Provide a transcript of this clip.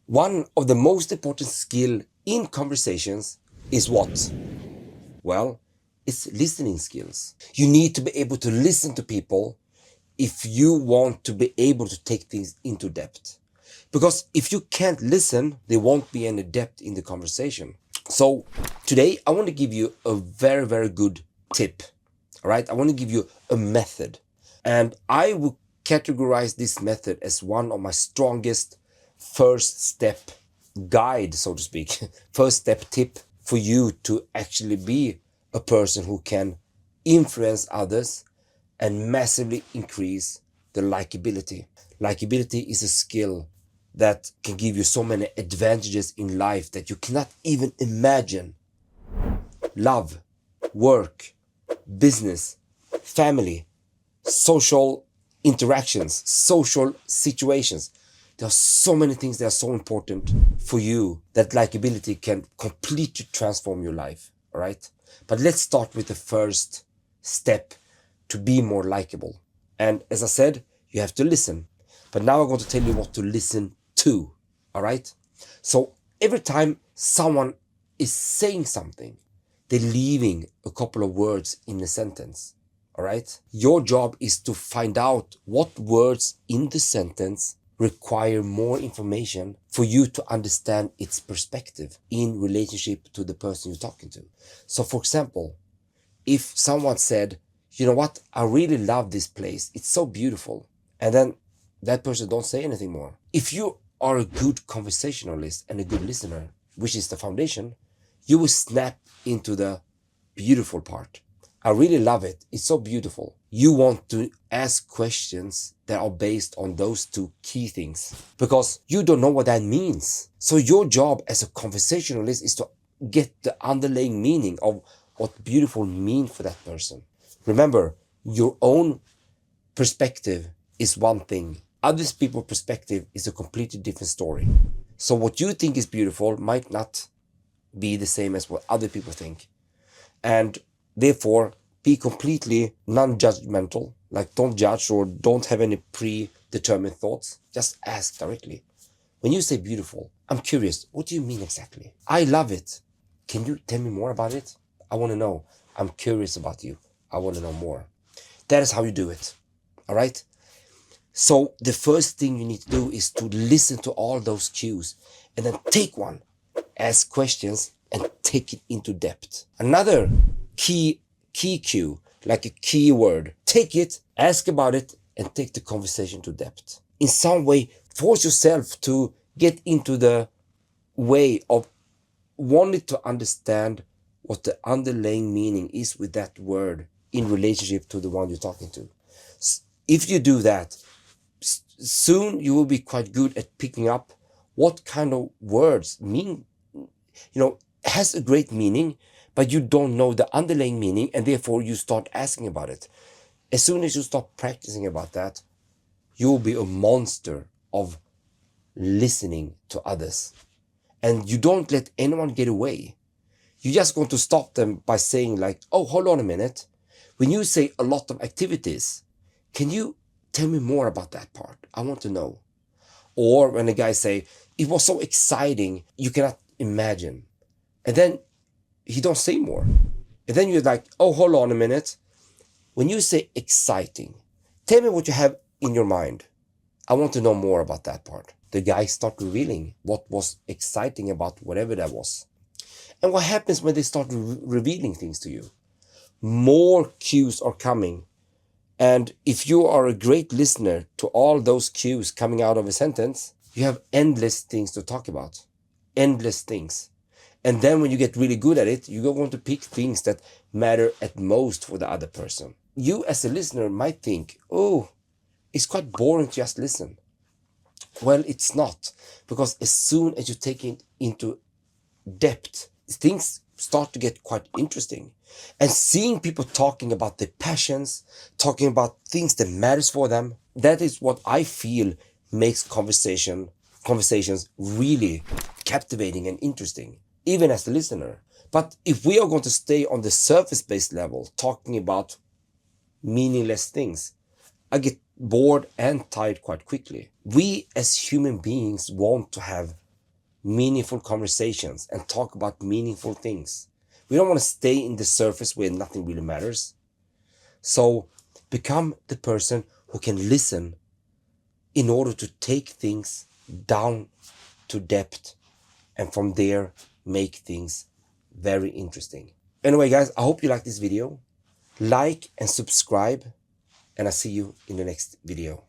One of the most important skill in conversations is what? Well, it's listening skills. You need to be able to listen to people if you want to be able to take things into depth. Because if you can't listen, there won't be any depth in the conversation. So today I want to give you a very, very good tip. All right, I want to give you a method. And I would categorize this method as one of my strongest first step guide, so to speak, first step tip for you to actually be a person who can influence others and massively increase the likability. Likability is a skill that can give you so many advantages in life that you cannot even imagine. Love, work, business, family, social interactions, social situations. There are so many things that are so important for you that likability can completely transform your life. All right. But let's start with the first step to be more likable. And as I said, you have to listen. But now I'm going to tell you what to listen to. All right. So every time someone is saying something, they're leaving a couple of words in a sentence. All right. Your job is to find out what words in the sentence require more information for you to understand its perspective in relationship to the person you're talking to. So for example, if someone said, you know what, I really love this place, it's so beautiful, and then that person don't say anything more. If you are a good conversationalist and a good listener, which is the foundation, you will snap into the beautiful part. I really love it. It's so beautiful. You want to ask questions that are based on those two key things because you don't know what that means. So your job as a conversationalist is to get the underlying meaning of what beautiful means for that person. Remember, your own perspective is one thing. Other people's perspective is a completely different story. So what you think is beautiful might not be the same as what other people think. And therefore, be completely non-judgmental. Like, don't judge or don't have any predetermined thoughts. Just ask directly. When you say beautiful, I'm curious, what do you mean exactly? I love it. Can you tell me more about it? I want to know. I'm curious about you. I want to know more. That is how you do it. All right? So the first thing you need to do is to listen to all those cues and then take one, ask questions, and take it into depth. Another key cue, like a keyword, take it, ask about it, and take the conversation to depth. In some way, force yourself to get into the way of wanting to understand what the underlying meaning is with that word in relationship to the one you're talking to. If you do that, soon you will be quite good at picking up what kind of words mean, has a great meaning, but you don't know the underlying meaning, and therefore you start asking about it. As soon as you start practicing about that, you will be a monster of listening to others. And you don't let anyone get away. You're just going to stop them by saying like, oh, hold on a minute. When you say a lot of activities, can you tell me more about that part? I want to know. Or when a guy say, it was so exciting, you cannot imagine. And then he don't say more. And then you're like, oh, hold on a minute. When you say exciting, tell me what you have in your mind. I want to know more about that part. The guy start revealing what was exciting about whatever that was. And what happens when they start revealing things to you? More cues are coming. And if you are a great listener to all those cues coming out of a sentence, you have endless things to talk about. Endless things. And then when you get really good at it, you're going to pick things that matter at most for the other person. You as a listener might think, oh, it's quite boring to just listen. Well, it's not. Because as soon as you take it into depth, things start to get quite interesting. And seeing people talking about their passions, talking about things that matters for them, that is what I feel makes conversations really captivating and interesting, even as the listener. But if we are going to stay on the surface-based level, talking about meaningless things, I get bored and tired quite quickly. We as human beings want to have meaningful conversations and talk about meaningful things. We don't want to stay in the surface where nothing really matters. So become the person who can listen in order to take things down to depth, and from there make things very interesting. Anyway guys, I hope you like this video. Like and subscribe, and I'll see you in the next video.